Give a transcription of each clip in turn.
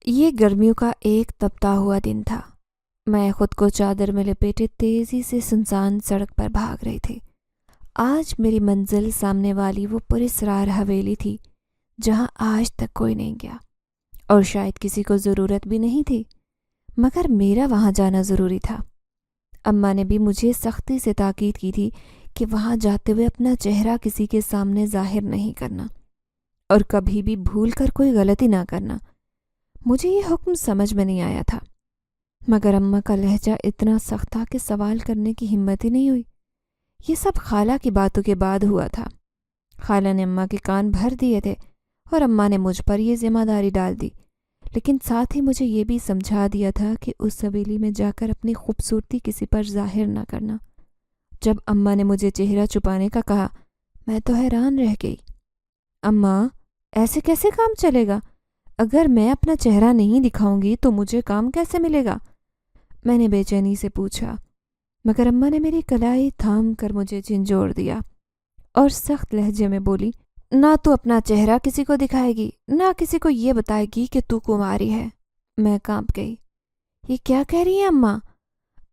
یہ گرمیوں کا ایک تپتا ہوا دن تھا۔ میں خود کو چادر میں لپیٹے تیزی سے سنسان سڑک پر بھاگ رہی تھی۔ آج میری منزل سامنے والی وہ پراسرار حویلی تھی جہاں آج تک کوئی نہیں گیا، اور شاید کسی کو ضرورت بھی نہیں تھی، مگر میرا وہاں جانا ضروری تھا۔ اماں نے بھی مجھے سختی سے تاکید کی تھی کہ وہاں جاتے ہوئے اپنا چہرہ کسی کے سامنے ظاہر نہیں کرنا اور کبھی بھی بھول کر کوئی غلطی نہ کرنا۔ مجھے یہ حکم سمجھ میں نہیں آیا تھا، مگر اماں کا لہجہ اتنا سخت تھا کہ سوال کرنے کی ہمت ہی نہیں ہوئی۔ یہ سب خالہ کی باتوں کے بعد ہوا تھا۔ خالہ نے اماں کے کان بھر دیے تھے اور اماں نے مجھ پر یہ ذمہ داری ڈال دی، لیکن ساتھ ہی مجھے یہ بھی سمجھا دیا تھا کہ اس حویلی میں جا کر اپنی خوبصورتی کسی پر ظاہر نہ کرنا۔ جب اماں نے مجھے چہرہ چھپانے کا کہا، میں تو حیران رہ گئی۔ اماں، ایسے کیسے کام چلے گا؟ اگر میں اپنا چہرہ نہیں دکھاؤں گی تو مجھے کام کیسے ملے گا؟ میں نے بے چینی سے پوچھا، مگر اماں نے میری کلائی تھام کر مجھے جھنجھوڑ دیا اور سخت لہجے میں بولی، نہ تو اپنا چہرہ کسی کو دکھائے گی، نہ کسی کو یہ بتائے گی کہ تو کماری ہے۔ میں کانپ گئی۔ یہ کیا کہہ رہی ہیں اماں؟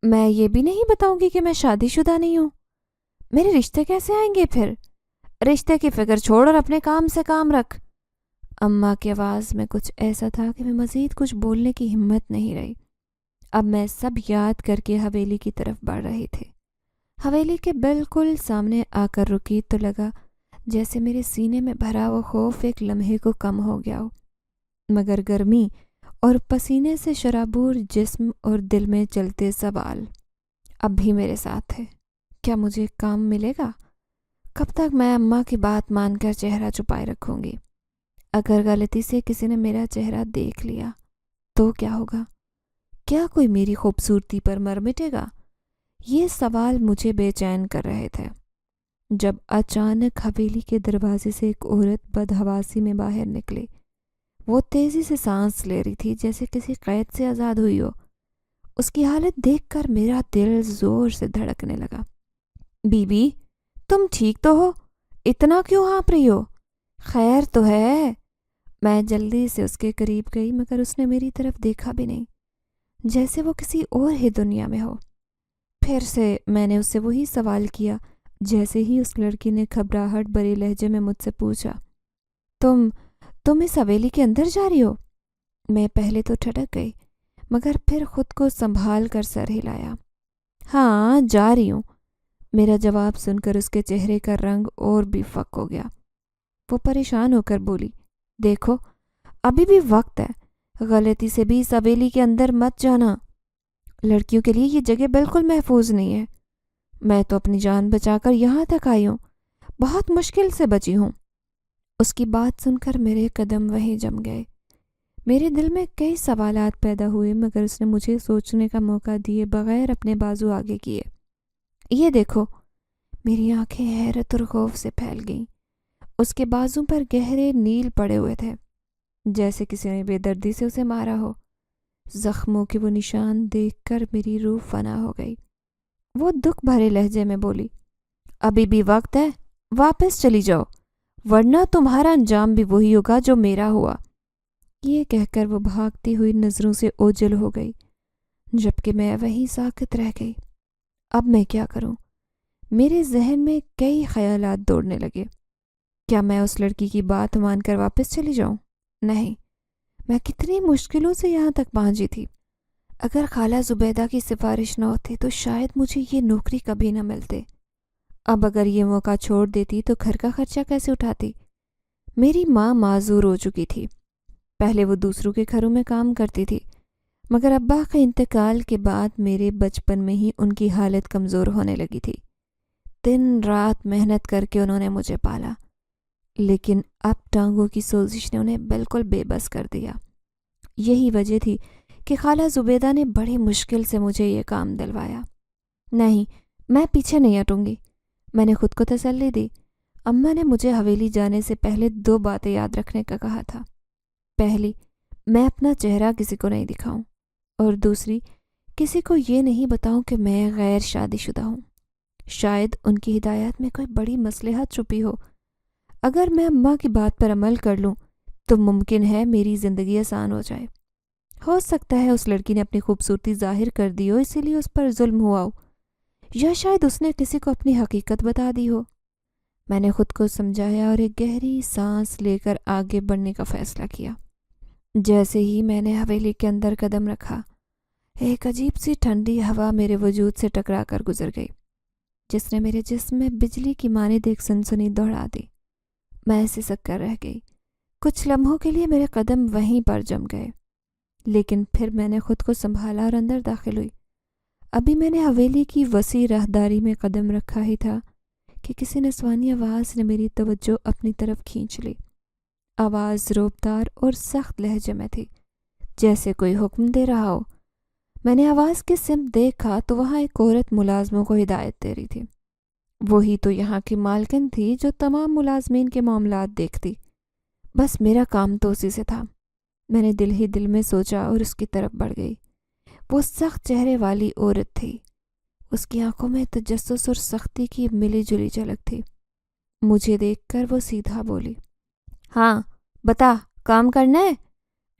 میں یہ بھی نہیں بتاؤں گی کہ میں شادی شدہ نہیں ہوں؟ میرے رشتے کیسے آئیں گے پھر؟ رشتے کی فکر چھوڑ اور اپنے کام سے کام رکھ۔ اماں کی آواز میں کچھ ایسا تھا کہ میں مزید کچھ بولنے کی ہمت نہیں رہی۔ اب میں سب یاد کر کے حویلی کی طرف بڑھ رہی تھی۔ حویلی کے بالکل سامنے آ کر رکی تو لگا جیسے میرے سینے میں بھرا وہ خوف ایک لمحے کو کم ہو گیا ہو، مگر گرمی اور پسینے سے شرابور جسم اور دل میں چلتے سوال اب بھی میرے ساتھ تھے۔ کیا مجھے کام ملے گا؟ کب تک میں اماں کی بات مان کر چہرہ چھپائے رکھوں گی؟ اگر غلطی سے کسی نے میرا چہرہ دیکھ لیا تو کیا ہوگا؟ کیا کوئی میری خوبصورتی پر مر مٹے گا؟ یہ سوال مجھے بے چین کر رہے تھے جب اچانک حویلی کے دروازے سے ایک عورت بدحواسی میں باہر نکلی۔ وہ تیزی سے سانس لے رہی تھی جیسے کسی قید سے آزاد ہوئی ہو۔ اس کی حالت دیکھ کر میرا دل زور سے دھڑکنے لگا۔ بی بی، تم ٹھیک تو ہو؟ اتنا کیوں ہانپ رہی ہو؟ خیر تو ہے؟ میں جلدی سے اس کے قریب گئی، مگر اس نے میری طرف دیکھا بھی نہیں، جیسے وہ کسی اور ہی دنیا میں ہو۔ پھر سے میں نے اس سے وہی سوال کیا جیسے ہی اس لڑکی نے گھبراہٹ بھرے لہجے میں مجھ سے پوچھا، تم اس حویلی کے اندر جا رہی ہو؟ میں پہلے تو ٹھٹک گئی، مگر پھر خود کو سنبھال کر سر ہلایا۔ ہاں، جا رہی ہوں۔ میرا جواب سن کر اس کے چہرے کا رنگ اور بھی فک ہو گیا۔ وہ پریشان ہو کر بولی، دیکھو، ابھی بھی وقت ہے، غلطی سے بھی اس حویلی کے اندر مت جانا۔ لڑکیوں کے لیے یہ جگہ بالکل محفوظ نہیں ہے۔ میں تو اپنی جان بچا کر یہاں تک آئی ہوں، بہت مشکل سے بچی ہوں۔ اس کی بات سن کر میرے قدم وہیں جم گئے۔ میرے دل میں کئی سوالات پیدا ہوئے، مگر اس نے مجھے سوچنے کا موقع دیے بغیر اپنے بازو آگے کیے۔ یہ دیکھو۔ میری آنکھیں حیرت اور خوف سے پھیل گئیں۔ اس کے بازو پر گہرے نیل پڑے ہوئے تھے، جیسے کسی نے بے دردی سے اسے مارا ہو۔ زخموں کے وہ نشان دیکھ کر میری روح فنا ہو گئی۔ وہ دکھ بھرے لہجے میں بولی، ابھی بھی وقت ہے، واپس چلی جاؤ، ورنہ تمہارا انجام بھی وہی ہوگا جو میرا ہوا۔ یہ کہہ کر وہ بھاگتی ہوئی نظروں سے اوجھل ہو گئی، جبکہ میں وہیں ساکت رہ گئی۔ اب میں کیا کروں؟ میرے ذہن میں کئی خیالات دوڑنے لگے۔ کیا میں اس لڑکی کی بات مان کر واپس چلی جاؤں؟ نہیں، میں کتنی مشکلوں سے یہاں تک پہنچی تھی۔ اگر خالہ زبیدہ کی سفارش نہ ہوتی تو شاید مجھے یہ نوکری کبھی نہ ملتے۔ اب اگر یہ موقع چھوڑ دیتی تو گھر کا خرچہ کیسے اٹھاتی؟ میری ماں معذور ہو چکی تھی۔ پہلے وہ دوسروں کے گھروں میں کام کرتی تھی، مگر ابا کے انتقال کے بعد میرے بچپن میں ہی ان کی حالت کمزور ہونے لگی تھی۔ دن رات محنت کر کے انہوں نے مجھے پالا، لیکن اب ٹانگوں کی سوزش نے انہیں بالکل بے بس کر دیا۔ یہی وجہ تھی کہ خالہ زبیدہ نے بڑی مشکل سے مجھے یہ کام دلوایا۔ نہیں، میں پیچھے نہیں ہٹوں گی، میں نے خود کو تسلی دی۔ اماں نے مجھے حویلی جانے سے پہلے 2 باتیں یاد رکھنے کا کہا تھا۔ پہلی، میں اپنا چہرہ کسی کو نہیں دکھاؤں، اور دوسری، کسی کو یہ نہیں بتاؤں کہ میں غیر شادی شدہ ہوں۔ شاید ان کی ہدایات میں کوئی بڑی مصلحت چھپی ہو۔ اگر میں اماں کی بات پر عمل کر لوں تو ممکن ہے میری زندگی آسان ہو جائے۔ ہو سکتا ہے اس لڑکی نے اپنی خوبصورتی ظاہر کر دی ہو، اسی لیے اس پر ظلم ہوا ہو، یا شاید اس نے کسی کو اپنی حقیقت بتا دی ہو۔ میں نے خود کو سمجھایا اور ایک گہری سانس لے کر آگے بڑھنے کا فیصلہ کیا۔ جیسے ہی میں نے حویلی کے اندر قدم رکھا، ایک عجیب سی ٹھنڈی ہوا میرے وجود سے ٹکرا کر گزر گئی، جس نے میرے جسم میں بجلی کی مانند ایک سنسنی دوڑا دی۔ میں سسک کر رہ گئی۔ کچھ لمحوں کے لیے میرے قدم وہیں پر جم گئے، لیکن پھر میں نے خود کو سنبھالا اور اندر داخل ہوئی۔ ابھی میں نے حویلی کی وسیع راہداری میں قدم رکھا ہی تھا کہ کسی نسوانی آواز نے میری توجہ اپنی طرف کھینچ لی۔ آواز روبدار اور سخت لہجے میں تھی، جیسے کوئی حکم دے رہا ہو۔ میں نے آواز کی سمت دیکھا تو وہاں ایک عورت ملازموں کو ہدایت دے رہی تھی۔ وہی تو یہاں کی مالکن تھی جو تمام ملازمین کے معاملات دیکھتی۔ بس میرا کام تو اسی سے تھا۔ میں نے دل ہی دل میں سوچا اور اس کی طرف بڑھ گئی۔ وہ سخت چہرے والی عورت تھی۔ اس کی آنکھوں میں تجسس اور سختی کی ملی جلی جھلک تھی۔ مجھے دیکھ کر وہ سیدھا بولی، ہاں بتا، کام کرنا ہے؟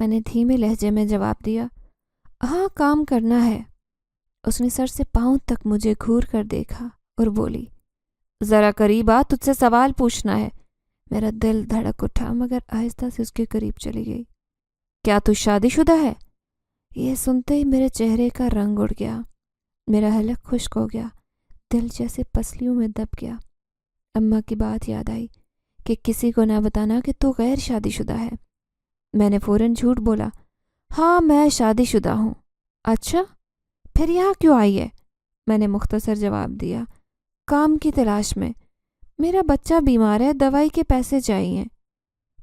میں نے دھیمے لہجے میں جواب دیا، ہاں کام کرنا ہے۔ اس نے سر سے پاؤں تک مجھے گھور کر دیکھا اور بولی، ذرا قریب آ، تجھ سے سوال پوچھنا ہے۔ میرا دل دھڑک اٹھا مگر آہستہ سے اس کے قریب چلی گئی۔ کیا تو شادی شدہ ہے؟ یہ سنتے ہی میرے چہرے کا رنگ اڑ گیا، میرا حلق خشک ہو گیا، دل جیسے پسلیوں میں دب گیا۔ اماں کی بات یاد آئی کہ کسی کو نہ بتانا کہ تو غیر شادی شدہ ہے۔ میں نے فوراً جھوٹ بولا، ہاں میں شادی شدہ ہوں۔ اچھا، پھر یہاں کیوں آئی ہے؟ میں نے مختصر جواب دیا، کام کی تلاش میں۔ میرا بچہ بیمار ہے، دوائی کے پیسے چاہیے۔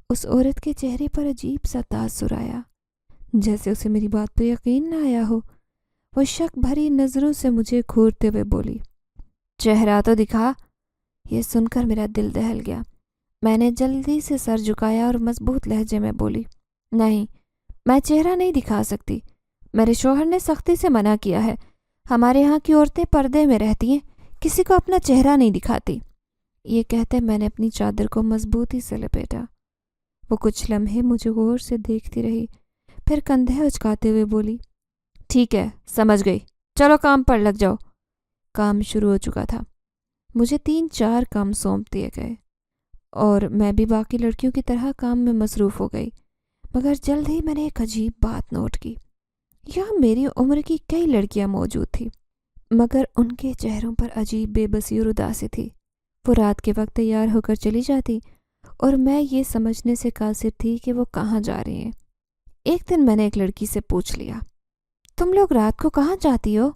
اس عورت کے چہرے پر عجیب سا تاثر آیا، جیسے اسے میری بات پہ یقین نہ آیا ہو۔ وہ شک بھری نظروں سے مجھے گھورتے ہوئے بولی، چہرہ تو دکھا۔ یہ سن کر میرا دل دہل گیا۔ میں نے جلدی سے سر جھکایا اور مضبوط لہجے میں بولی، نہیں، میں چہرہ نہیں دکھا سکتی۔ میرے شوہر نے سختی سے منع کیا ہے۔ ہمارے ہاں کی عورتیں پردے میں رہتی ہیں، کسی کو اپنا چہرہ نہیں دکھاتی۔ یہ کہتے میں نے اپنی چادر کو مضبوطی سے لپیٹا۔ وہ کچھ لمحے مجھے غور سے دیکھتی رہی، پھر کندھے اچکاتے ہوئے بولی، ٹھیک ہے، سمجھ گئی، چلو کام پر لگ جاؤ۔ کام شروع ہو چکا تھا۔ مجھے 3-4 کام سونپ دیے گئے اور میں بھی باقی لڑکیوں کی طرح کام میں مصروف ہو گئی، مگر جلد ہی میں نے ایک عجیب بات نوٹ کی۔ یہاں میری عمر کی کئی لڑکیاں موجود تھیں، مگر ان کے چہروں پر عجیب بے بسی اور اداسی تھی۔ وہ رات کے وقت تیار ہو کر چلی جاتی اور میں یہ سمجھنے سے قاصر تھی کہ وہ کہاں جا رہی ہیں۔ ایک دن میں نے ایک لڑکی سے پوچھ لیا، تم لوگ رات کو کہاں جاتی ہو؟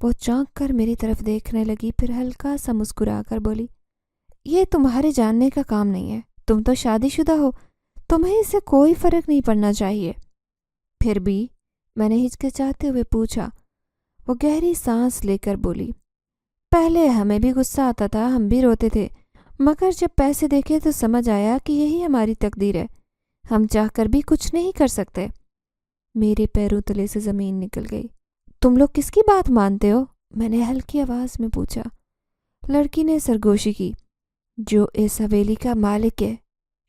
وہ چونک کر میری طرف دیکھنے لگی، پھر ہلکا سا مسکرا کر بولی، یہ تمہارے جاننے کا کام نہیں ہے، تم تو شادی شدہ ہو، تمہیں اس سے کوئی فرق نہیں پڑنا چاہیے۔ پھر بھی؟ میں نے ہچکچاتے ہوئے پوچھا۔ وہ گہری سانس لے کر بولی، پہلے ہمیں بھی غصہ آتا تھا، ہم بھی روتے تھے، مگر جب پیسے دیکھے تو سمجھ آیا کہ یہی ہماری تقدیر ہے، ہم چاہ کر بھی کچھ نہیں کر سکتے۔ میرے پیروں تلے سے زمین نکل گئی۔ تم لوگ کس کی بات مانتے ہو؟ میں نے ہلکی آواز میں پوچھا۔ لڑکی نے سرگوشی کی، جو اس حویلی کا مالک ہے،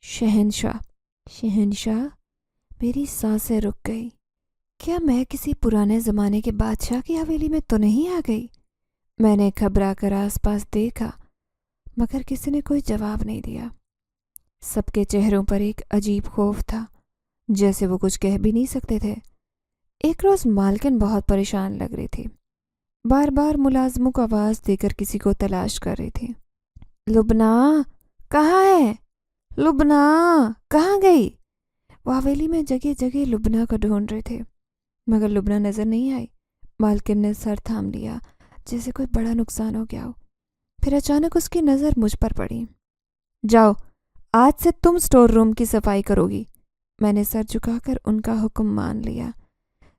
شہنشاہ۔ شہنشاہ؟ میری سانسیں رک گئی۔ کیا میں کسی پرانے زمانے کے بادشاہ کی حویلی میں تو نہیں آ گئی؟ میں نے گھبرا کر آس پاس دیکھا، مگر کسی نے کوئی جواب نہیں دیا۔ سب کے چہروں پر ایک عجیب خوف تھا، جیسے وہ کچھ کہہ بھی نہیں سکتے تھے۔ ایک روز مالکن بہت پریشان لگ رہی تھی، بار بار ملازموں کو آواز دے کر کسی کو تلاش کر رہی تھی۔ لبنہ کہاں ہے؟ لبنہ کہاں گئی؟ وہ حویلی میں جگہ جگہ لبنہ کو ڈھونڈ رہے تھے، مگر لبنہ نظر نہیں آئی۔ مالکن نے سر تھام لیا، جیسے کوئی بڑا نقصان ہو گیا ہو۔ پھر اچانک اس کی نظر مجھ پر پڑی۔ جاؤ، آج سے تم سٹور روم کی صفائی کرو گی۔ میں نے سر جھکا کر ان کا حکم مان لیا،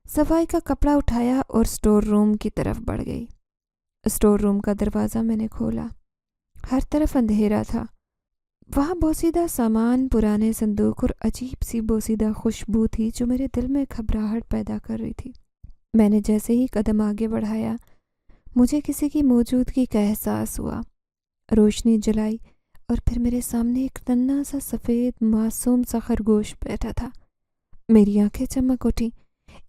صفائی کا کپڑا اٹھایا اور سٹور روم کی طرف بڑھ گئی۔ سٹور روم کا دروازہ میں نے کھولا۔ ہر طرف اندھیرا تھا۔ وہاں بوسیدہ سامان، پرانے صندوق اور عجیب سی بوسیدہ خوشبو تھی جو میرے دل میں گھبراہٹ پیدا کر رہی تھی۔ میں نے جیسے ہی قدم آگے بڑھایا، مجھے کسی کی موجودگی کا احساس ہوا۔ روشنی جلائی اور پھر میرے سامنے ایک ننھا سا سفید معصوم سا خرگوش بیٹھا تھا۔ میری آنکھیں چمک اٹھیں۔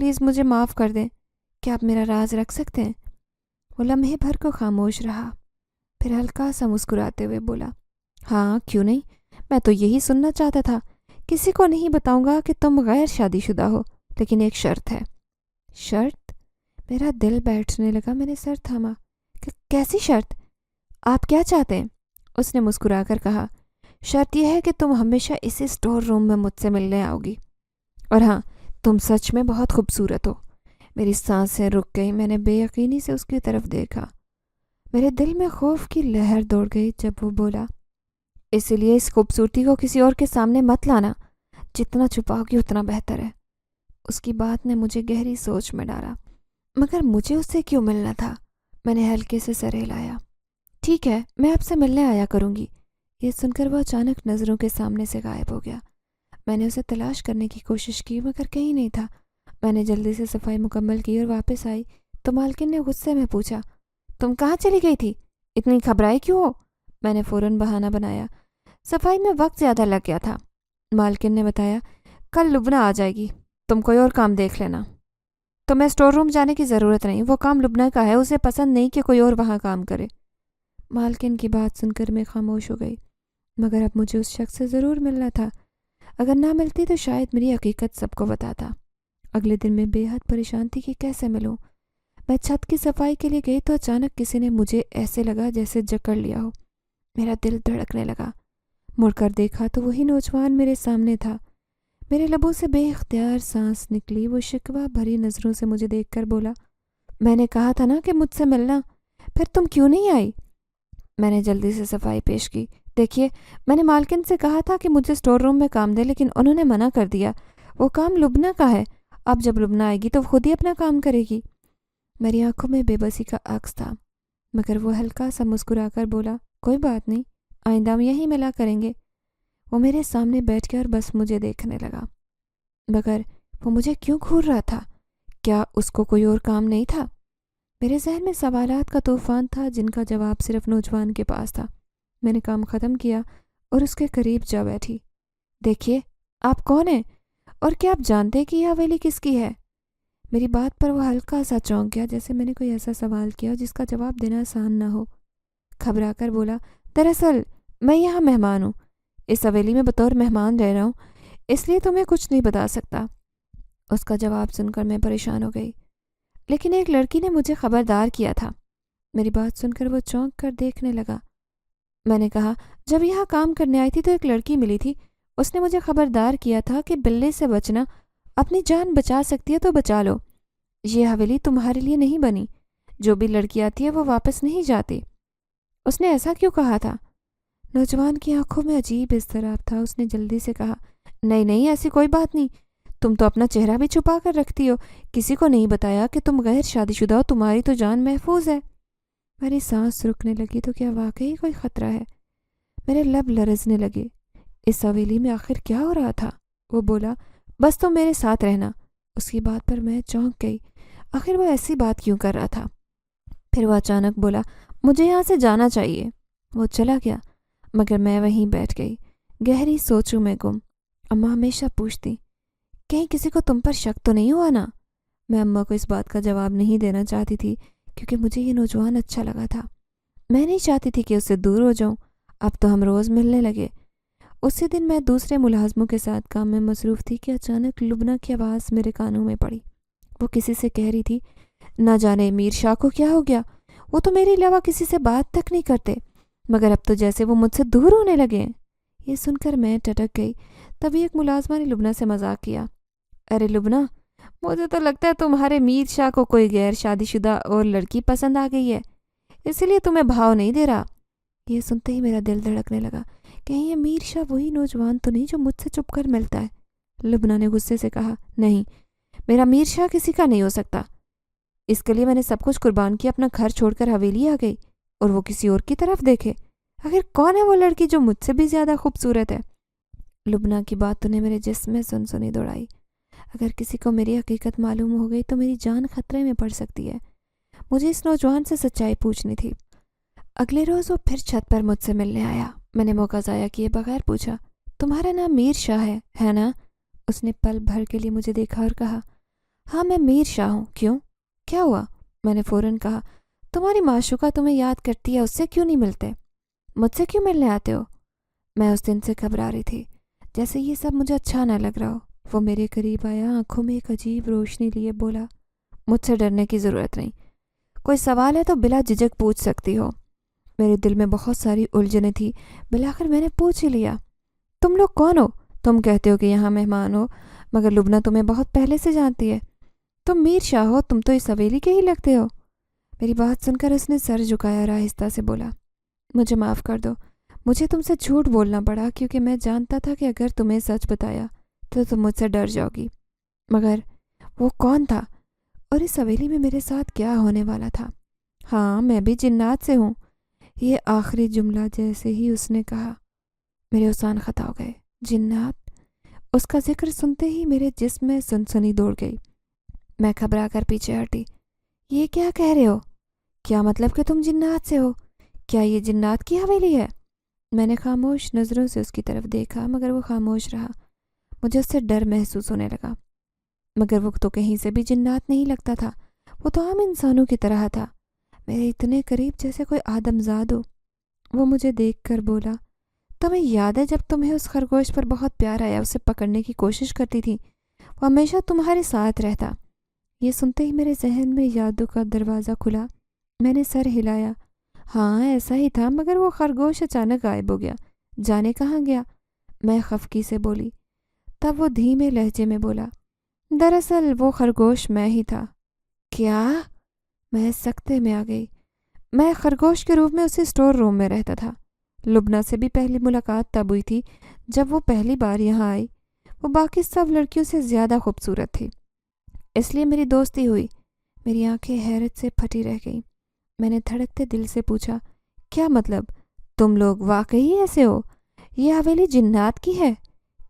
پلیز مجھے معاف کر دیں، کیا آپ میرا راز رکھ سکتے ہیں؟ وہ لمحے بھر کو خاموش رہا، پھر ہلکا سا مسکراتے ہوئے بولا، ہاں کیوں نہیں، میں تو یہی سننا چاہتا تھا۔ کسی کو نہیں بتاؤں گا کہ تم غیر شادی شدہ ہو، لیکن ایک شرط ہے۔ شرط؟ میرا دل بیٹھنے لگا، میں نے سر تھاما۔ کیسی شرط؟ آپ کیا چاہتے ہیں؟ اس نے مسکرا کر کہا، شرط یہ ہے کہ تم ہمیشہ اسی اسٹور روم میں مجھ سے ملنے آؤ گی، اور ہاں تم سچ میں بہت خوبصورت ہو۔ میری سانسیں رک گئیں، میں نے بے یقینی سے اس کی طرف دیکھا۔ میرے دل میں خوف کی لہر دوڑ گئی جب وہ بولا، اسی لیے اس خوبصورتی کو کسی اور کے سامنے مت لانا، جتنا چھپاؤ گی اتنا بہتر ہے۔ اس کی بات نے مجھے گہری سوچ میں ڈالا، مگر مجھے اس سے کیوں ملنا تھا؟ میں نے ہلکے سے سر ہلایا۔ ٹھیک ہے، میں آپ سے ملنے آیا کروں گی۔ یہ سن کر وہ اچانک نظروں کے سامنے سے غائب ہو گیا۔ میں نے اسے تلاش کرنے کی کوشش کی مگر کہیں نہیں تھا۔ میں نے جلدی سے صفائی مکمل کی اور واپس آئی تو مالکن نے غصے میں پوچھا، تم کہاں چلی گئی تھی؟ اتنی گھبرائی کیوں ہو؟ میں نے فوراً بہانہ بنایا، صفائی میں وقت زیادہ لگ گیا تھا۔ مالکن نے بتایا، کل لبنہ آ جائے گی، تم کوئی اور کام دیکھ لینا۔ تمہیں اسٹور روم جانے کی ضرورت نہیں، وہ کام لبنہ کا ہے، اسے پسند نہیں کہ کوئی اور وہاں کام کرے۔ مالکن کی بات سن کر میں خاموش ہو گئی، مگر اب مجھے اس شخص سے ضرور ملنا تھا۔ اگر نہ ملتی تو شاید میری حقیقت سب کو بتاتا۔ اگلے دن میں بے حد پریشان تھی کہ کیسے ملوں۔ میں چھت کی صفائی کے لیے گئی تو اچانک کسی نے مجھے ایسے لگا جیسے جکڑ لیا ہو۔ میرا دل دھڑکنے لگا۔ مڑ کر دیکھا تو وہی نوجوان میرے سامنے تھا۔ میرے لبوں سے بے اختیار سانس نکلی۔ وہ شکوہ بھری نظروں سے مجھے دیکھ کر بولا، میں نے کہا تھا نا کہ مجھ سے ملنا، پھر تم کیوں نہیں آئی؟ میں نے جلدی سے صفائی پیش کی۔ دیکھیے، میں نے مالکن سے کہا تھا کہ مجھے اسٹور روم میں کام دے، لیکن انہوں نے منع کر دیا۔ وہ کام لبنہ کا ہے، اب جب لبنہ آئے گی تو خود ہی اپنا کام کرے گی۔ میری آنکھوں میں بے بسی کا عکس تھا، مگر وہ ہلکا سا مسکرا کر بولا، کوئی بات نہیں، آئندہ ہم یہیں ملا کریں گے۔ وہ میرے سامنے بیٹھ گیا اور بس مجھے دیکھنے لگا، مگر وہ مجھے کیوں گھور رہا تھا؟ کیا اس کو کوئی اور کام نہیں تھا؟ میرے ذہن میں سوالات کا طوفان تھا جن کا جواب صرف نوجوان کے پاس تھا۔ میں نے کام ختم کیا اور اس کے قریب جا بیٹھی۔ دیکھیے، آپ کون ہیں اور کیا آپ جانتے کہ یہ حویلی کس کی ہے؟ میری بات پر وہ ہلکا سا چونک گیا، جیسے میں نے کوئی ایسا سوال کیا جس کا جواب دینا آسان نہ ہو۔ گھبرا کر بولا، دراصل میں یہاں مہمان ہوں، اس حویلی میں بطور مہمان رہ رہا ہوں، اس لیے تمہیں کچھ نہیں بتا سکتا۔ اس کا جواب سن کر میں پریشان ہو گئی۔ لیکن ایک لڑکی نے مجھے خبردار کیا تھا۔ میری بات سن کر وہ چونک کر دیکھنے لگا۔ میں نے کہا، جب یہاں کام کرنے آئی تھی تو ایک لڑکی ملی تھی، اس نے مجھے خبردار کیا تھا کہ بلے سے بچنا، اپنی جان بچا سکتی ہے تو بچا لو۔ یہ حویلی تمہارے لیے نہیں بنی، جو بھی لڑکی آتی ہے وہ واپس نہیں جاتی۔ اس نے ایسا کیوں کہا تھا؟ نوجوان کی آنکھوں میں عجیب اضطراب تھا۔ اس نے جلدی سے کہا، نہیں نہیں، ایسی کوئی بات نہیں، تم تو اپنا چہرہ بھی چھپا کر رکھتی ہو، کسی کو نہیں بتایا کہ تم غیر شادی شدہ ہو، تمہاری تو جان محفوظ ہے۔ میری سانس رکنے لگی، تو کیا واقعی کوئی خطرہ ہے؟ میرے لب لرزنے لگے۔ اس حویلی میں آخر کیا ہو رہا تھا؟ وہ بولا، بس تم میرے ساتھ رہنا۔ اس کی بات پر میں چونک گئی، آخر وہ ایسی بات کیوں کر رہا تھا؟ پھر وہ اچانک بولا، مجھے یہاں سے جانا چاہیے۔ وہ چلا گیا، مگر میں وہیں بیٹھ گئی، گہری سوچوں میں گم۔ اماں ہمیشہ پوچھتی، کہیں کسی کو تم پر شک تو نہیں ہوا نا؟ میں اماں کو اس بات کا جواب نہیں دینا چاہتی تھی، کیونکہ مجھے یہ نوجوان اچھا لگا تھا۔ میں نہیں چاہتی تھی کہ اس سے دور ہو جاؤں۔ اب تو ہم روز ملنے لگے۔ اسی دن میں دوسرے ملازموں کے ساتھ کام میں مصروف تھی کہ اچانک لبنہ کی آواز میرے کانوں میں پڑی۔ وہ کسی سے کہہ رہی تھی، نہ جانے میر شاہ کو کیا ہو گیا، وہ تو میرے علاوہ کسی سے بات تک نہیں کرتے، مگر اب تو جیسے وہ مجھ سے دور ہونے لگے ہیں۔ یہ سن کر میں ٹٹک گئی۔ تبھی ایک ملازمہ نے لبنہ سے مذاق کیا، ارے لبنہ، مجھے تو لگتا ہے تمہارے میر شاہ کو کوئی غیر شادی شدہ اور لڑکی پسند آ گئی ہے، اسی لیے تمہیں بھاؤ نہیں دے رہا۔ یہ سنتے ہی میرا دل دھڑکنے لگا، کہیں یہ میر شاہ وہی نوجوان تو نہیں جو مجھ سے چھپ کر ملتا ہے؟ لبنہ نے غصے سے کہا، نہیں، میرا میر شاہ کسی کا نہیں ہو سکتا۔ اس کے لیے میں نے سب کچھ قربان کیا، اپنا گھر چھوڑ کر حویلی آ گئی، اور وہ کسی اور کی طرف دیکھے۔ آخر کون ہے وہ لڑکی جو مجھ سے بھی زیادہ خوبصورت ہے؟ لبنہ کی باتوں نے میرے جسم میں سنسنی دوڑائی۔ اگر کسی کو میری حقیقت معلوم ہو گئی تو میری جان خطرے میں پڑ سکتی ہے۔ مجھے اس نوجوان سے سچائی پوچھنی تھی۔ اگلے روز وہ پھر چھت پر مجھ سے ملنے آیا۔ میں نے موقع ضائع کیے بغیر پوچھا، تمہارا نام میر شاہ ہے نا؟ اس نے پل بھر کے لیے مجھے دیکھا اور کہا، ہاں میں میر شاہ ہوں. کیوں؟ کیا ہوا؟ میں نے فوراً کہا. تمہاری معشوقہ تمہیں یاد کرتی ہے، اس سے کیوں نہیں ملتے؟ مجھ سے کیوں ملنے آتے ہو؟ میں اس دن سے گھبرا رہی تھی، جیسے یہ سب مجھے اچھا نہ لگ رہا ہو. وہ میرے قریب آیا، آنکھوں میں ایک عجیب روشنی لیے بولا، مجھ سے ڈرنے کی ضرورت نہیں. کوئی سوال ہے تو بلا جھجک پوچھ سکتی ہو. میرے دل میں بہت ساری الجھنیں تھی. بالآخر میں نے پوچھ ہی لیا. تم لوگ کون ہو؟ تم کہتے ہو کہ یہاں مہمان ہو، مگر لبنہ تمہیں بہت پہلے سے جانتی ہے. تم میر شاہ ہو، تم تو اس حویلی کے ہی لگتے ہو. میری بات سن کر اس نے سر جھکایا اور آہستہ سے بولا، مجھے معاف کر دو. مجھے تم سے جھوٹ بولنا پڑا کیونکہ میں جانتا تھا کہ اگر تمہیں سچ بتایا تو تم مجھ سے ڈر جاؤ گی. مگر وہ کون تھا اور اس حویلی میں میرے ساتھ کیا ہونے والا تھا؟ ہاں میں بھی جنات سے ہوں. یہ آخری جملہ جیسے ہی اس نے کہا میرے اوسان خطا ہو گئے. جنات؟ اس کا ذکر سنتے ہی میرے جسم میں سنسنی دوڑ گئی. میں گھبرا کر پیچھے ہٹی. یہ کیا کہہ رہے ہو؟ کیا مطلب کہ تم جنات سے ہو؟ کیا یہ جنات کی حویلی ہے؟ میں نے خاموش نظروں سے اس کی طرف دیکھا مگر وہ خاموش رہا. مجھے اس سے ڈر محسوس ہونے لگا. مگر وہ تو کہیں سے بھی جنات نہیں لگتا تھا، وہ تو عام انسانوں کی طرح تھا، میرے اتنے قریب جیسے کوئی آدمزاد ہو. وہ مجھے دیکھ کر بولا، تمہیں یاد ہے جب تمہیں اس خرگوش پر بہت پیار آیا، اسے پکڑنے کی کوشش کرتی تھی، وہ ہمیشہ تمہارے ساتھ رہتا. یہ سنتے ہی میرے ذہن میں یادوں کا دروازہ کھلا. میں نے سر ہلایا. ہاں ایسا ہی تھا، مگر وہ خرگوش اچانک غائب ہو گیا. جانے کہاں گیا؟ میں خفگی سے بولی. تب وہ دھیمے لہجے میں بولا، دراصل وہ خرگوش میں ہی تھا. کیا؟ میں سکتے میں آ گئی. میں خرگوش کے روپ میں اسی اسٹور روم میں رہتا تھا. لبنہ سے بھی پہلی ملاقات تب ہوئی تھی جب وہ پہلی بار یہاں آئی. وہ باقی سب لڑکیوں سے زیادہ خوبصورت تھی، اس لیے میری دوستی ہوئی. میری آنکھیں حیرت سے پھٹی رہ گئیں. میں نے دھڑکتے دل سے پوچھا، کیا مطلب؟ تم لوگ واقعی ایسے ہو؟ یہ حویلی جنات کی ہے؟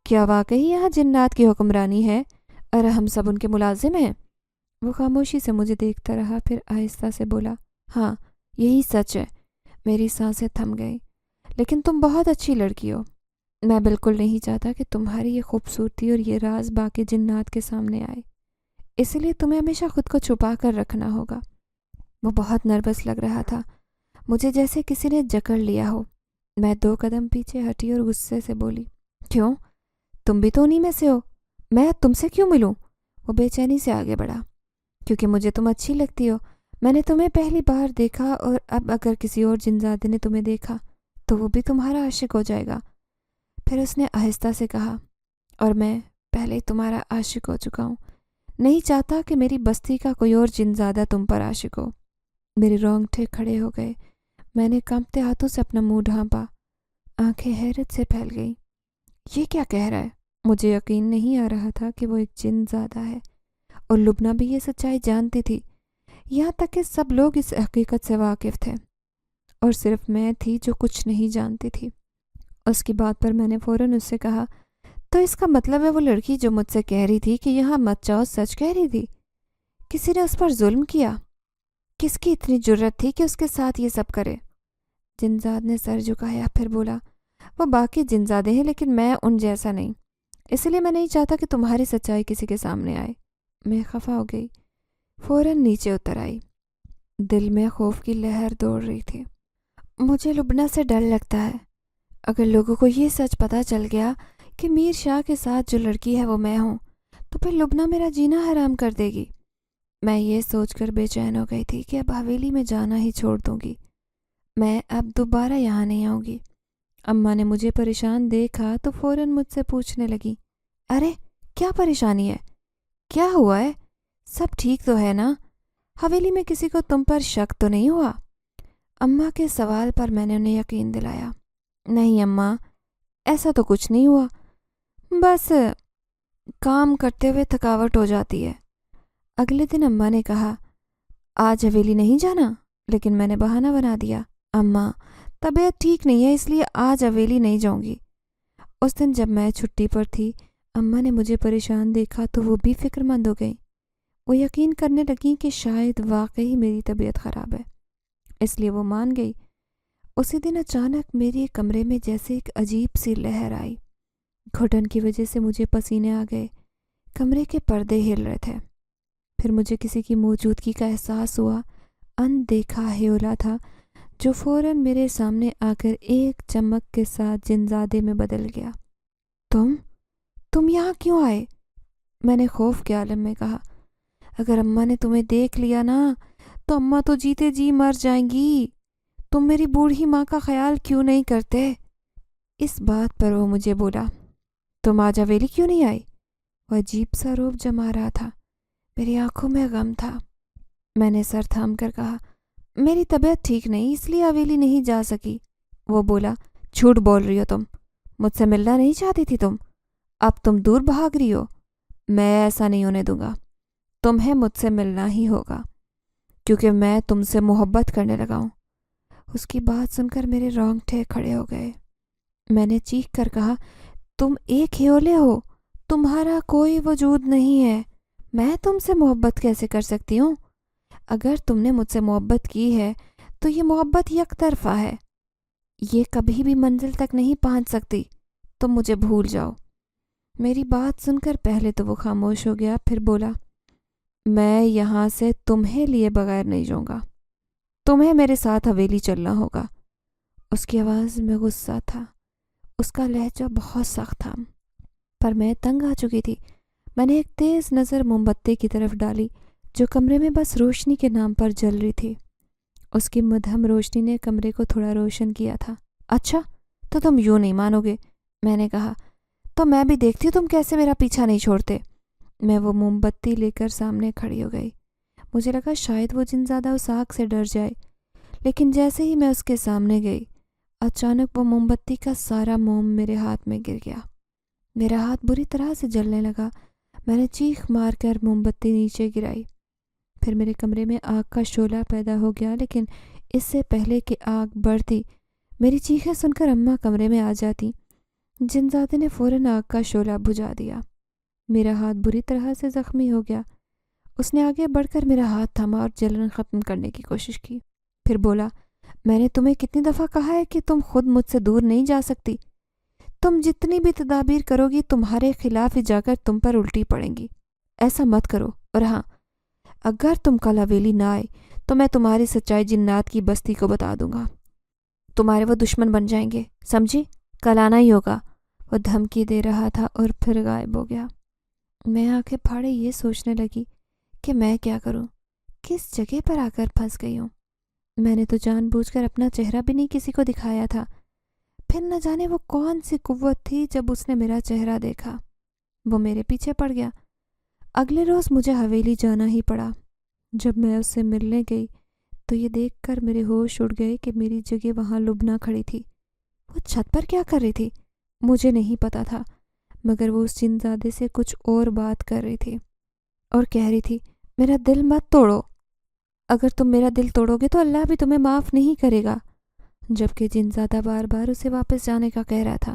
کیا واقعی یہاں جنات کی حکمرانی ہے اور ہم سب ان کے ملازم ہیں؟ وہ خاموشی سے مجھے دیکھتا رہا، پھر آہستہ سے بولا، ہاں یہی سچ ہے. میری سانسیں تھم گئیں. لیکن تم بہت اچھی لڑکی ہو. میں بالکل نہیں چاہتا کہ تمہاری یہ خوبصورتی اور یہ راز باقی جنات کے سامنے آئے، اس لیے تمہیں ہمیشہ خود کو چھپا کر رکھنا ہوگا. وہ بہت نروس لگ رہا تھا، مجھے جیسے کسی نے جکڑ لیا ہو. میں 2 قدم پیچھے ہٹی اور غصے سے بولی، کیوں؟ تم بھی تو انہی میں سے ہو. میں تم سے کیوں ملوں؟ وہ بے چینی سے آگے بڑھا. کیونکہ مجھے تم اچھی لگتی ہو. میں نے تمہیں پہلی بار دیکھا اور اب اگر کسی اور جنزادے نے تمہیں دیکھا تو وہ بھی تمہارا عاشق ہو جائے گا. پھر اس نے آہستہ سے کہا، اور میں پہلے ہی تمہارا عاشق ہو چکا ہوں. نہیں چاہتا کہ میری بستی کا کوئی اور جنزادہ تم پر عاشق ہو. میرے رونگٹے کھڑے ہو گئے. میں نے کانپتے ہاتھوں سے اپنا منہ ڈھانپا. آنکھیں حیرت سے پھیل گئیں. یہ کیا کہہ رہا ہے؟ مجھے یقین نہیں آ رہا تھا کہ وہ ایک جن زادہ ہے، اور لبنہ بھی یہ سچائی جانتی تھی. یہاں تک کہ سب لوگ اس حقیقت سے واقف تھے اور صرف میں تھی جو کچھ نہیں جانتی تھی. اس کی بات پر میں نے فوراً اس سے کہا، تو اس کا مطلب ہے وہ لڑکی جو مجھ سے کہہ رہی تھی کہ یہاں مت جاؤ سچ کہہ رہی تھی؟ کسی نے اس پر ظلم کیا؟ کس کی اتنی جرت تھی کہ اس کے ساتھ یہ سب کرے؟ جنزاد نے سر جھکایا، پھر بولا، وہ باقی جنزادے ہیں لیکن میں ان جیسا نہیں، اس لیے میں نہیں چاہتا کہ تمہاری سچائی کسی کے سامنے آئے. میں خفا ہو گئی. فوراً نیچے اتر آئی. دل میں خوف کی لہر دوڑ رہی تھی. مجھے لبنہ سے ڈر لگتا ہے. اگر لوگوں کو یہ سچ پتہ چل گیا کہ میر شاہ کے ساتھ جو لڑکی ہے وہ میں ہوں تو پھر لبنہ میرا جینا حرام کر دے گی. میں یہ سوچ کر بے چین ہو گئی تھی کہ اب حویلی میں جانا ہی چھوڑ دوں گی. میں اب دوبارہ یہاں نہیں آؤں گی. اماں نے مجھے پریشان دیکھا تو فوراً مجھ سے پوچھنے لگی، ارے کیا پریشانی ہے؟ کیا ہوا ہے؟ سب ٹھیک تو ہے نا؟ حویلی میں کسی کو تم پر شک تو نہیں ہوا؟ اماں کے سوال پر میں نے انہیں یقین دلایا، نہیں اماں، ایسا تو کچھ نہیں ہوا، بس کام کرتے ہوئے تھکاوٹ ہو جاتی ہے. اگلے دن اماں نے کہا، آج حویلی نہیں جانا؟ لیکن میں نے بہانہ بنا دیا، اماں طبیعت ٹھیک نہیں ہے اس لیے آج حویلی نہیں جاؤں گی. اس دن جب میں چھٹی پر تھی، اماں نے مجھے پریشان دیکھا تو وہ بھی فکر مند ہو گئی. وہ یقین کرنے لگیں کہ شاید واقعی میری طبیعت خراب ہے، اس لیے وہ مان گئی. اسی دن اچانک میرے کمرے میں جیسے ایک عجیب سی لہر آئی. گھٹن کی وجہ سے مجھے پسینے آ گئے. کمرے کے پردے ہل رہے تھے. پھر مجھے کسی کی موجودگی کا احساس ہوا۔ اندیکھا ہیولا تھا جو فوراً میرے سامنے آ کر ایک چمک کے ساتھ جنزادے میں بدل گیا۔ تم یہاں کیوں آئے؟ میں نے خوف کے عالم میں کہا۔ اگر اماں نے تمہیں دیکھ لیا نا تو اماں تو جیتے جی مر جائیں گی۔ تم میری بوڑھی ماں کا خیال کیوں نہیں کرتے؟ اس بات پر وہ مجھے بولا، تم آج حویلی کیوں نہیں آئی؟ وہ عجیب سا روب جما رہا تھا۔ میری آنکھوں میں غم تھا۔ میں نے سر تھام کر کہا، میری طبیعت ٹھیک نہیں اس لیے حویلی نہیں جا سکی۔ وہ بولا، جھوٹ بول رہی ہو تم، مجھ سے ملنا نہیں چاہتی تھی تم، اب تم دور بھاگ رہی ہو۔ میں ایسا نہیں ہونے دوں گا، تمہیں مجھ سے ملنا ہی ہوگا کیونکہ میں تم سے محبت کرنے لگا ہوں۔ اس کی بات سن کر میرے رونگٹے کھڑے ہو گئے۔ میں نے چیخ کر کہا، تم ایک ہیولے ہو، تمہارا کوئی وجود نہیں ہے، میں تم سے محبت کیسے کر سکتی ہوں؟ اگر تم نے مجھ سے محبت کی ہے تو یہ محبت یک طرفہ ہے، یہ کبھی بھی منزل تک نہیں پہنچ سکتی، تم مجھے بھول جاؤ۔ میری بات سن کر پہلے تو وہ خاموش ہو گیا، پھر بولا، میں یہاں سے تمہیں لیے بغیر نہیں جاؤں گا، تمہیں میرے ساتھ حویلی چلنا ہوگا۔ اس کی آواز میں غصہ تھا، اس کا لہجہ بہت سخت تھا، پر میں تنگ آ چکی تھی۔ میں نے ایک تیز نظر موم بتی کی طرف ڈالی جو کمرے میں بس روشنی کے نام پر جل رہی تھی۔ اس کی مدھم روشنی نے کمرے کو تھوڑا روشن کیا تھا۔ اچھا تو تم یوں نہیں مانو گے، میں نے کہا، تو میں بھی دیکھتی ہوں تم کیسے میرا پیچھا نہیں چھوڑتے۔ میں وہ موم بتی لے کر سامنے کھڑی ہو گئی۔ مجھے لگا شاید وہ جنزادہ اس آگ سے ڈر جائے، لیکن جیسے ہی میں اس کے سامنے گئی، اچانک وہ موم بتی کا سارا موم میرے ہاتھ میں گر گیا۔ میرا ہاتھ بری طرح سے جلنے لگا۔ میں نے چیخ مار کر موم بتی نیچے گرائی۔ پھر میرے کمرے میں آگ کا شعلہ پیدا ہو گیا، لیکن اس سے پہلے کہ آگ بڑھتی، میری چیخیں سن کر اماں کمرے میں آ جاتی۔ جنزادے نے فوراً آگ کا شعلہ بجھا دیا۔ میرا ہاتھ بری طرح سے زخمی ہو گیا۔ اس نے آگے بڑھ کر میرا ہاتھ تھاما اور جلن ختم کرنے کی کوشش کی، پھر بولا، میں نے تمہیں کتنی دفعہ کہا ہے کہ تم خود مجھ سے دور نہیں جا سکتی؟ تم جتنی بھی تدابیر کرو گی تمہارے خلاف ہی جا کر تم پر الٹی پڑیں گی۔ ایسا مت کرو، اور ہاں، اگر تم کل حویلی نہ آئے تو میں تمہاری سچائی جنات کی بستی کو بتا دوں گا، تمہارے وہ دشمن بن جائیں گے، سمجھی؟ کل آنا ہی ہوگا۔ وہ دھمکی دے رہا تھا اور پھر غائب ہو گیا۔ میں آنکھیں پھاڑے یہ سوچنے لگی کہ میں کیا کروں، کس جگہ پر آ کر پھنس گئی ہوں۔ میں نے تو جان بوجھ کر اپنا چہرہ بھی نہیں کسی کو دکھایا تھا، پھر نہ جانے وہ کون سی قوت تھی جب اس نے میرا چہرہ دیکھا وہ میرے پیچھے پڑ گیا۔ اگلے روز مجھے حویلی جانا ہی پڑا۔ جب میں اس سے ملنے گئی تو یہ دیکھ کر میرے ہوش اڑ گئے کہ میری جگہ وہاں لبنہ کھڑی تھی۔ وہ چھت پر کیا کر رہی تھی مجھے نہیں پتا تھا، مگر وہ اس جنزادے سے کچھ اور بات کر رہی تھی اور کہہ رہی تھی، میرا دل مت توڑو، اگر تم میرا دل توڑو گے تو اللہ بھی تمہیں معاف نہیں کرے گا، جبکہ جنزادہ بار بار اسے واپس جانے کا کہہ رہا تھا۔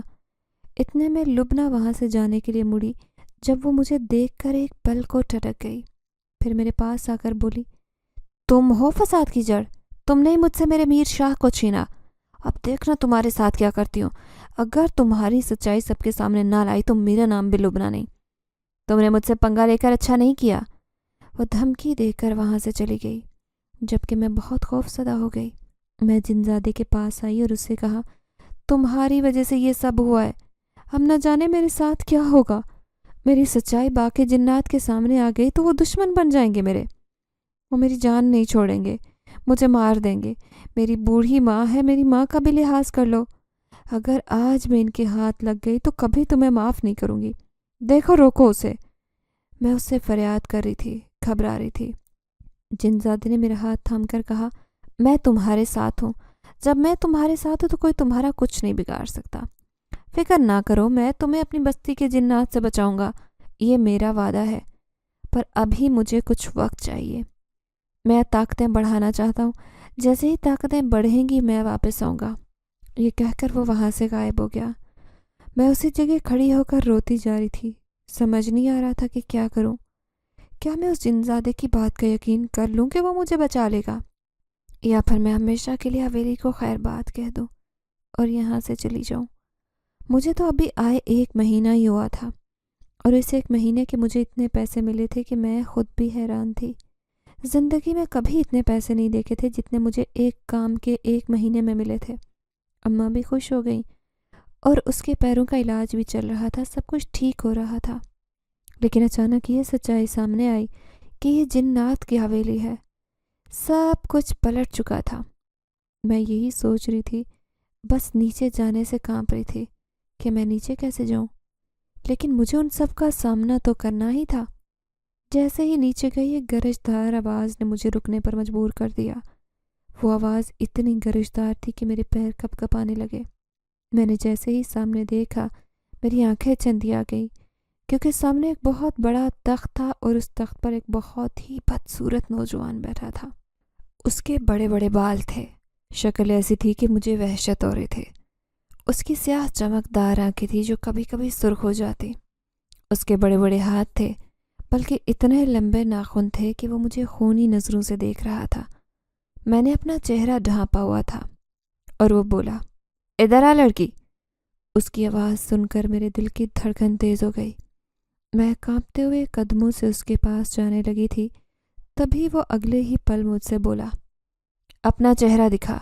اتنے میں لبنہ وہاں سے جانے کے لیے مڑی، جب وہ مجھے دیکھ کر ایک پل کو ٹھٹک گئی، پھر میرے پاس آ کر بولی، تم ہو فساد کی جڑ، تم نے مجھ سے میرے میر شاہ کو چھینا، اب دیکھنا تمہارے ساتھ کیا کرتی ہوں، اگر تمہاری سچائی سب کے سامنے نہ لائی تو میرا نام بھی لبنہ نہیں، تم نے مجھ سے پنگا لے کر اچھا نہیں کیا۔ وہ دھمکی دے کر وہاں سے چلی گئی، جبکہ میں بہت خوف زدہ ہو گئی۔ میں جنزادے کے پاس آئی اور اس سے کہا، تمہاری وجہ سے یہ سب ہوا ہے، اب نہ جانے میرے ساتھ کیا ہوگا، میری سچائی باقی جنات کے سامنے آ گئی تو وہ دشمن بن جائیں گے میرے، وہ میری جان نہیں چھوڑیں گے، مجھے مار دیں گے، میری بوڑھی ماں ہے، میری ماں کا بھی لحاظ کر لو، اگر آج میں ان کے ہاتھ لگ گئی تو کبھی تمہیں معاف نہیں کروں گی، دیکھو روکو اسے۔ میں اس سے فریاد کر رہی تھی، گھبرا رہی تھی۔ جنزادے نے میرا ہاتھ تھام کر کہا، میں تمہارے ساتھ ہوں، جب میں تمہارے ساتھ ہوں تو کوئی تمہارا کچھ نہیں بگاڑ سکتا، فکر نہ کرو، میں تمہیں اپنی بستی کے جنات سے بچاؤں گا، یہ میرا وعدہ ہے، پر ابھی مجھے کچھ وقت چاہیے، میں طاقتیں بڑھانا چاہتا ہوں، جیسے ہی طاقتیں بڑھیں گی میں واپس آؤں گا۔ یہ کہہ کر وہ وہاں سے غائب ہو گیا۔ میں اسی جگہ کھڑی ہو کر روتی جا رہی تھی، سمجھ نہیں آ رہا تھا کہ کیا کروں، کیا میں اس جنزادے کی بات کا یقین کر لوں کہ وہ مجھے بچا لے گا، یا پھر میں ہمیشہ کے لیے حویلی کو خیر بات کہہ دوں اور یہاں سے چلی جاؤں۔ مجھے تو ابھی آئے 1 مہینہ ہی ہوا تھا اور اس 1 مہینے کے مجھے اتنے پیسے ملے تھے کہ میں خود بھی حیران تھی۔ زندگی میں کبھی اتنے پیسے نہیں دیکھے تھے جتنے مجھے ایک کام کے 1 مہینے میں ملے تھے۔ اماں بھی خوش ہو گئیں اور اس کے پیروں کا علاج بھی چل رہا تھا، سب کچھ ٹھیک ہو رہا تھا۔ لیکن اچانک یہ سچائی سامنے آئی کہ یہ جنات کی حویلی ہے۔ سب کچھ پلٹ چکا تھا۔ میں یہی سوچ رہی تھی، بس نیچے جانے سے کانپ رہی تھی کہ میں نیچے کیسے جاؤں، لیکن مجھے ان سب کا سامنا تو کرنا ہی تھا۔ جیسے ہی نیچے گئی ایک گرجدار آواز نے مجھے رکنے پر مجبور کر دیا۔ وہ آواز اتنی گرجدار تھی کہ میرے پیر کپ کپانے لگے۔ میں نے جیسے ہی سامنے دیکھا میری آنکھیں چندیا گئیں، کیونکہ سامنے ایک بہت بڑا تخت تھا اور اس تخت پر ایک بہت ہی بدصورت نوجوان بیٹھا تھا۔ اس کے بڑے بڑے بال تھے، شکل ایسی تھی کہ مجھے وحشت ہو رہی تھی۔ اس کی سیاہ چمکدار آنکھیں تھیں جو کبھی کبھی سرخ ہو جاتی۔ اس کے بڑے بڑے ہاتھ تھے، بلکہ اتنے لمبے ناخن تھے کہ وہ مجھے خونی نظروں سے دیکھ رہا تھا۔ میں نے اپنا چہرہ ڈھانپا ہوا تھا اور وہ بولا، ادھر آ لڑکی۔ اس کی آواز سن کر میرے دل کی دھڑکن تیز ہو گئی۔ میں کانپتے ہوئے قدموں سے اس کے پاس جانے لگی تھی، تبھی وہ اگلے ہی پل مجھ سے بولا، اپنا چہرہ دکھا۔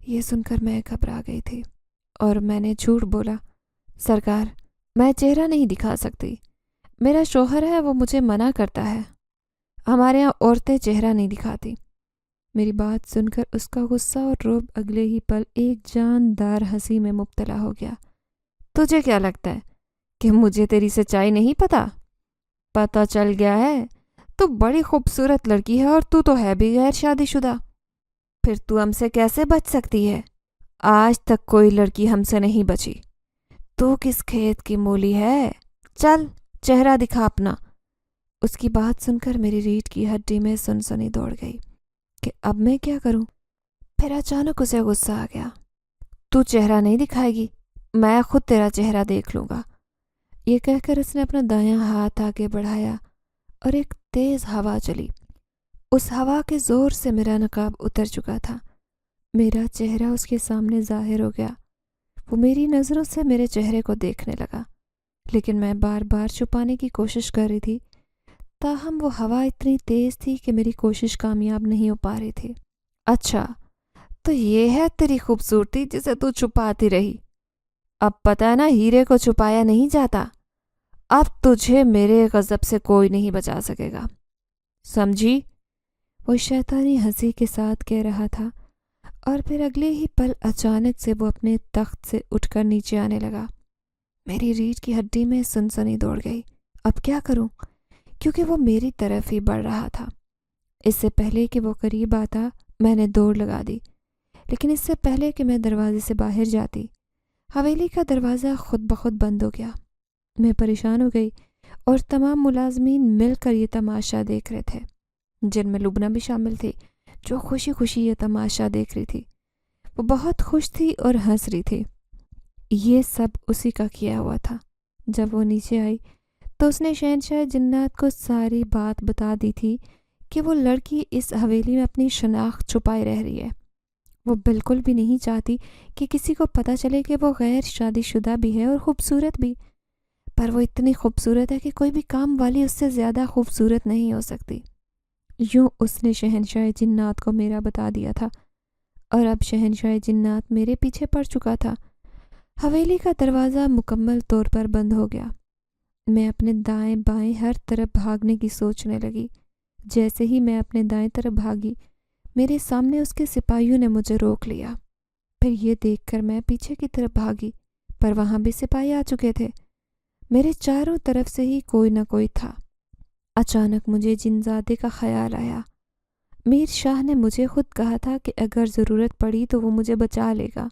یہ سن کر میں گھبرا گئی تھی اور میں نے جھوٹ بولا، سرکار میں چہرہ نہیں دکھا سکتی، میرا شوہر ہے، وہ مجھے منع کرتا ہے، ہمارے یہاں عورتیں چہرہ نہیں دکھاتی۔ میری بات سن کر اس کا غصہ اور رعب اگلے ہی پل ایک جاندار ہنسی میں مبتلا ہو گیا۔ تجھے کیا لگتا ہے کہ مجھے تیری سچائی نہیں پتا؟ پتہ چل گیا ہے، تو بڑی خوبصورت لڑکی ہے اور تو ہے بھی غیر شادی شدہ، پھر تو ہم سے کیسے بچ سکتی ہے؟ آج تک کوئی لڑکی ہم سے نہیں بچی، تو کس کھیت کی مولی ہے؟ چل چہرہ دکھا اپنا۔ اس کی بات سن کر میری ریڑھ کی ہڈی میں سنسنی دوڑ گئی کہ اب میں کیا کروں۔ پھر اچانک اسے غصہ آ گیا، تو چہرہ نہیں دکھائے گی، میں خود تیرا چہرہ دیکھ لوں گا۔ یہ کہہ کر اس نے اپنا دایاں ہاتھ آگے بڑھایا اور ایک تیز ہوا چلی۔ اس ہوا کے زور سے میرا نقاب اتر چکا تھا، میرا چہرہ اس کے سامنے ظاہر ہو گیا۔ وہ میری نظروں سے میرے چہرے کو دیکھنے لگا، لیکن میں بار بار چھپانے کی کوشش کر رہی تھی، تاہم وہ ہوا اتنی تیز تھی کہ میری کوشش کامیاب نہیں ہو پا رہی تھی۔ اچھا تو یہ ہے تیری خوبصورتی جسے تو چھپاتی رہی، اب پتہ ہے نا ہیرے کو چھپایا نہیں جاتا، اب تجھے میرے غضب سے کوئی نہیں بچا سکے گا، سمجھی؟ وہ شیطانی ہنسی کے ساتھ کہہ رہا تھا، اور پھر اگلے ہی پل اچانک سے وہ اپنے تخت سے اٹھ کر نیچے آنے لگا۔ میری ریڑھ کی ہڈی میں سنسنی دوڑ گئی، اب کیا کروں، کیونکہ وہ میری طرف ہی بڑھ رہا تھا۔ اس سے پہلے کہ وہ قریب آتا میں نے دوڑ لگا دی، لیکن اس سے پہلے کہ میں دروازے سے باہر جاتی حویلی کا دروازہ خود بخود بند ہو گیا۔ میں پریشان ہو گئی اور تمام ملازمین مل کر یہ تماشا دیکھ رہے تھے، جن میں لبنہ بھی شامل تھی جو خوشی خوشی یہ تماشا دیکھ رہی تھی۔ وہ بہت خوش تھی اور ہنس رہی تھی۔ یہ سب اسی کا کیا ہوا تھا۔ جب وہ نیچے آئی تو اس نے شہنشاہ جنات کو ساری بات بتا دی تھی کہ وہ لڑکی اس حویلی میں اپنی شناخت چھپائے رہ رہی ہے۔ وہ بالکل بھی نہیں چاہتی کہ کسی کو پتہ چلے کہ وہ غیر شادی شدہ بھی ہے اور خوبصورت بھی، پر وہ اتنی خوبصورت ہے کہ کوئی بھی کام والی اس سے زیادہ خوبصورت نہیں ہو سکتی۔ یوں اس نے شہنشاہ جنات کو میرا بتا دیا تھا، اور اب شہنشاہ جنات میرے پیچھے پڑ چکا تھا۔ حویلی کا دروازہ مکمل طور پر بند ہو گیا۔ میں اپنے دائیں بائیں ہر طرف بھاگنے کی سوچنے لگی۔ جیسے ہی میں اپنے دائیں طرف بھاگی، میرے سامنے اس کے سپاہیوں نے مجھے روک لیا۔ پھر یہ دیکھ کر میں پیچھے کی طرف بھاگی، پر وہاں بھی سپاہی آ چکے تھے۔ میرے چاروں طرف سے ہی کوئی نہ کوئی تھا۔ اچانک مجھے جنزادے کا خیال آیا۔ میر شاہ نے مجھے خود کہا تھا کہ اگر ضرورت پڑی تو وہ مجھے بچا لے گا۔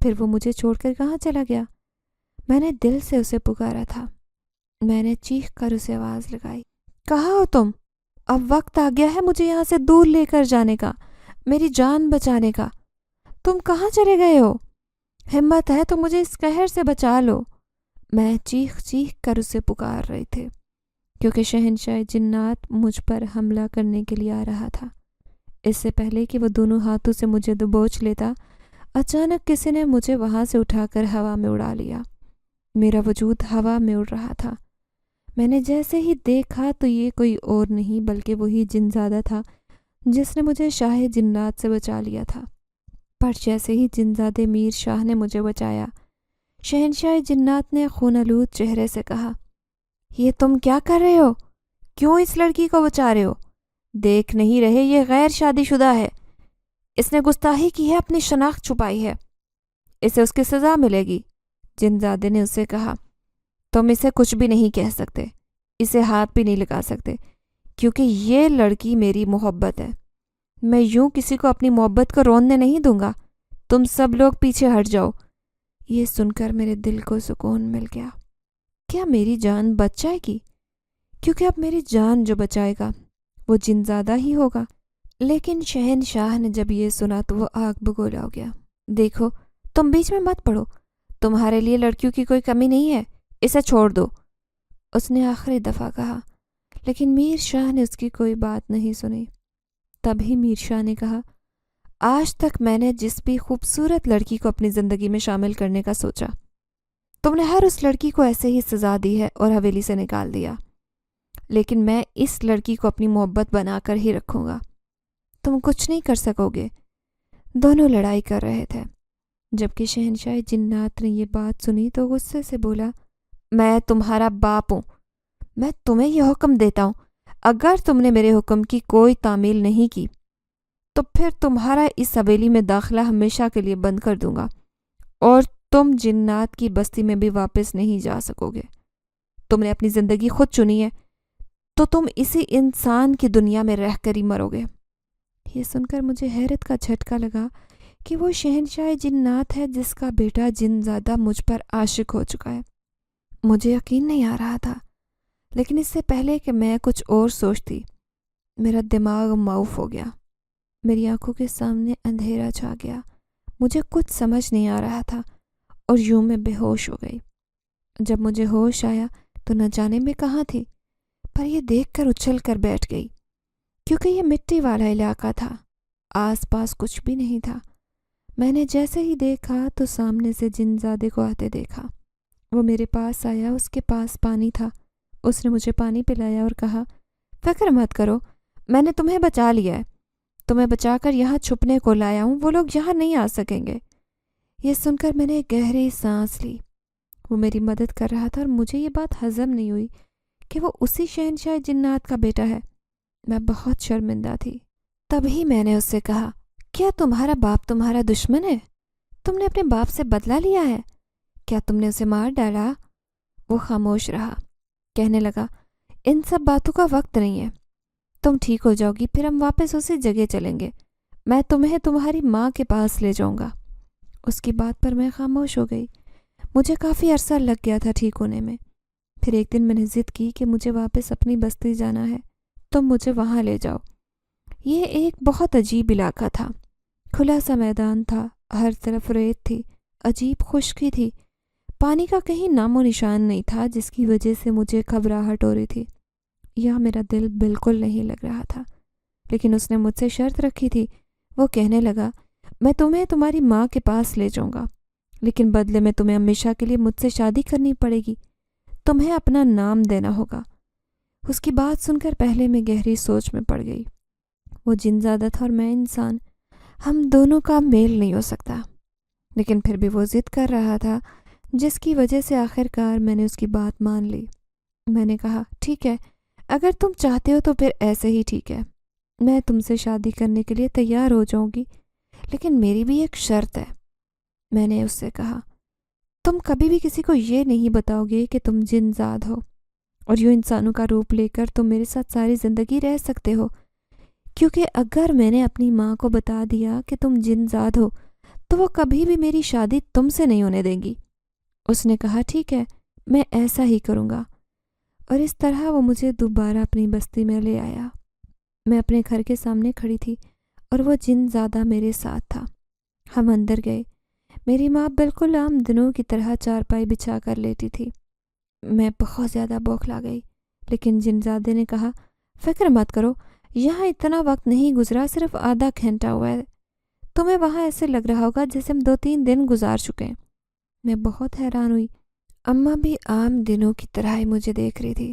پھر وہ مجھے چھوڑ کر کہاں چلا گیا؟ میں نے دل سے اسے پکارا تھا۔ میں نے چیخ کر اسے آواز لگائی، کہاں ہو تم؟ اب وقت آ گیا ہے مجھے یہاں سے دور لے کر جانے کا، میری جان بچانے کا۔ تم کہاں چلے گئے ہو؟ ہمت ہے تو مجھے اس قہر سے بچا لو۔ میں چیخ چیخ کر اسے پکار رہی تھی، کیونکہ شہنشاہ جنات مجھ پر حملہ کرنے کے لیے آ رہا تھا۔ اس سے پہلے کہ وہ دونوں ہاتھوں سے مجھے دبوچ لیتا، اچانک کسی نے مجھے وہاں سے اٹھا کر ہوا میں اڑا لیا۔ میرا وجود ہوا میں اڑ رہا تھا۔ میں نے جیسے ہی دیکھا تو یہ کوئی اور نہیں بلکہ وہی جنزادہ تھا جس نے مجھے شاہ جنات سے بچا لیا تھا۔ پر جیسے ہی جنزادے میر شاہ نے مجھے بچایا، شہنشاہ جنات نے خونالود چہرے سے کہا، یہ تم کیا کر رہے ہو؟ کیوں اس لڑکی کو بچا رہے ہو؟ دیکھ نہیں رہے یہ غیر شادی شدہ ہے، اس نے گستاخی کی ہے، اپنی شناخت چھپائی ہے، اسے اس کی سزا ملے گی۔ جنزادے نے اسے کہا، تم اسے کچھ بھی نہیں کہہ سکتے، اسے ہاتھ بھی نہیں لگا سکتے، کیونکہ یہ لڑکی میری محبت ہے۔ میں یوں کسی کو اپنی محبت کو رونے نہیں دوں گا، تم سب لوگ پیچھے ہٹ جاؤ۔ یہ سن کر میرے دل کو سکون مل گیا۔ کیا میری جان بچ جائے گی؟ کیونکہ اب میری جان جو بچائے گا وہ جنزادہ ہی ہوگا۔ لیکن شہنشاہ نے جب یہ سنا تو وہ آگ بگولا ہو گیا۔ دیکھو، تم بیچ میں مت پڑو، تمہارے لیے لڑکیوں کی کوئی کمی نہیں ہے، اسے چھوڑ دو، اس نے آخری دفعہ کہا۔ لیکن میر شاہ نے اس کی کوئی بات نہیں سنی۔ تبھی میر شاہ نے کہا، آج تک میں نے جس بھی خوبصورت لڑکی کو اپنی زندگی میں شامل کرنے کا سوچا، تم نے ہر اس لڑکی کو ایسے ہی سزا دی ہے اور حویلی سے نکال دیا، لیکن میں اس لڑکی کو اپنی محبت بنا کر ہی رکھوں گا، تم کچھ نہیں کر سکو گے۔ دونوں لڑائی کر رہے تھے۔ جبکہ شہنشاہ جنات نے یہ بات سنی تو غصے سے بولا، میں تمہارا باپ ہوں، میں تمہیں یہ حکم دیتا ہوں، اگر تم نے میرے حکم کی کوئی تعمیل نہیں کی تو پھر تمہارا اس حویلی میں داخلہ ہمیشہ کے لیے بند کر دوں گا اور تم جنات کی بستی میں بھی واپس نہیں جا سکو گے۔ تم نے اپنی زندگی خود چنی ہے تو تم اسی انسان کی دنیا میں رہ کر ہی مرو گے۔ یہ سن کر مجھے حیرت کا جھٹکا لگا کہ وہ شہنشاہ جنات ہے جس کا بیٹا جنزادہ مجھ پر عاشق ہو چکا ہے۔ مجھے یقین نہیں آ رہا تھا، لیکن اس سے پہلے کہ میں کچھ اور سوچتی، میرا دماغ معاف ہو گیا، میری آنکھوں کے سامنے اندھیرا چھا گیا، مجھے کچھ سمجھ نہیں آ رہا تھا اور یوں میں بے ہوش ہو گئی۔ جب مجھے ہوش آیا تو نہ جانے میں کہاں تھی، پر یہ دیکھ کر اچھل کر بیٹھ گئی، کیونکہ یہ مٹی والا علاقہ تھا، آس پاس کچھ بھی نہیں تھا۔ میں نے جیسے ہی دیکھا تو سامنے سے جنزادے کو آتے دیکھا۔ وہ میرے پاس آیا، اس کے پاس پانی تھا، اس نے مجھے پانی پلایا اور کہا، فکر مت کرو، میں نے تمہیں بچا لیا ہے، تمہیں بچا کر یہاں چھپنے کو لایا ہوں، وہ لوگ یہاں نہیں آ سکیں گے۔ یہ سن کر میں نے ایک گہری سانس لی۔ وہ میری مدد کر رہا تھا اور مجھے یہ بات ہضم نہیں ہوئی کہ وہ اسی شہنشاہ جنات کا بیٹا ہے۔ میں بہت شرمندہ تھی۔ تبھی میں نے اس سے کہا، کیا تمہارا باپ تمہارا دشمن ہے؟ تم نے اپنے باپ سے بدلہ لیا ہے؟ کیا تم نے اسے مار ڈالا؟ وہ خاموش رہا، کہنے لگا، ان سب باتوں کا وقت نہیں ہے، تم ٹھیک ہو جاؤ گی پھر ہم واپس اسی جگہ چلیں گے، میں تمہیں تمہاری ماں کے پاس لے جاؤں گا۔ اس کی بات پر میں خاموش ہو گئی۔ مجھے کافی عرصہ لگ گیا تھا ٹھیک ہونے میں۔ پھر ایک دن میں نے ضد کی کہ مجھے واپس اپنی بستی جانا ہے، تم مجھے وہاں لے جاؤ۔ یہ ایک بہت عجیب علاقہ تھا، کھلا سا میدان تھا، ہر طرف ریت تھی، عجیب خشکی تھی، پانی کا کہیں نام و نشان نہیں تھا، جس کی وجہ سے مجھے گھبراہٹ ہو رہی تھی۔ یہاں میرا دل بالکل نہیں لگ رہا تھا۔ لیکن اس نے مجھ سے شرط رکھی تھی۔ وہ کہنے لگا، میں تمہیں تمہاری ماں کے پاس لے جاؤں گا، لیکن بدلے میں تمہیں ہمیشہ کے لیے مجھ سے شادی کرنی پڑے گی، تمہیں اپنا نام دینا ہوگا۔ اس کی بات سن کر پہلے میں گہری سوچ میں پڑ گئی۔ وہ جنزادہ تھا اور میں انسان، ہم دونوں کا میل نہیں ہو سکتا۔ لیکن پھر بھی وہ ضد کر رہا تھا، جس کی وجہ سے آخر کار میں نے اس کی بات مان لی۔ میں نے کہا، ٹھیک ہے، اگر تم چاہتے ہو تو پھر ایسے ہی ٹھیک ہے، میں تم سے شادی کرنے کے لیے تیار ہو جاؤں گی، لیکن میری بھی ایک شرط ہے۔ میں نے اس سے کہا، تم کبھی بھی کسی کو یہ نہیں بتاؤ گے کہ تم جنزاد ہو، اور یوں انسانوں کا روپ لے کر تم میرے ساتھ ساری زندگی رہ سکتے ہو، کیونکہ اگر میں نے اپنی ماں کو بتا دیا کہ تم جنزاد ہو تو وہ کبھی بھی میری شادی تم سے نہیں ہونے دیں گی۔ اس نے کہا، ٹھیک ہے، میں ایسا ہی کروں گا۔ اور اس طرح وہ مجھے دوبارہ اپنی بستی میں لے آیا۔ میں اپنے گھر کے سامنے کھڑی تھی اور وہ جنزادہ میرے ساتھ تھا۔ ہم اندر گئے۔ میری ماں بالکل عام دنوں کی طرح چارپائی بچھا کر لیٹی تھی۔ میں بہت زیادہ بوکھلا گئی، لیکن جنزادے نے کہا، فکر مت کرو، یہاں اتنا وقت نہیں گزرا، صرف آدھا گھنٹہ ہوا ہے، تمہیں وہاں ایسے لگ رہا ہوگا جیسے ہم 2-3 دن گزار چکے ہیں۔ میں بہت حیران ہوئی۔ اماں بھی عام دنوں کی طرح ہی مجھے دیکھ رہی تھی۔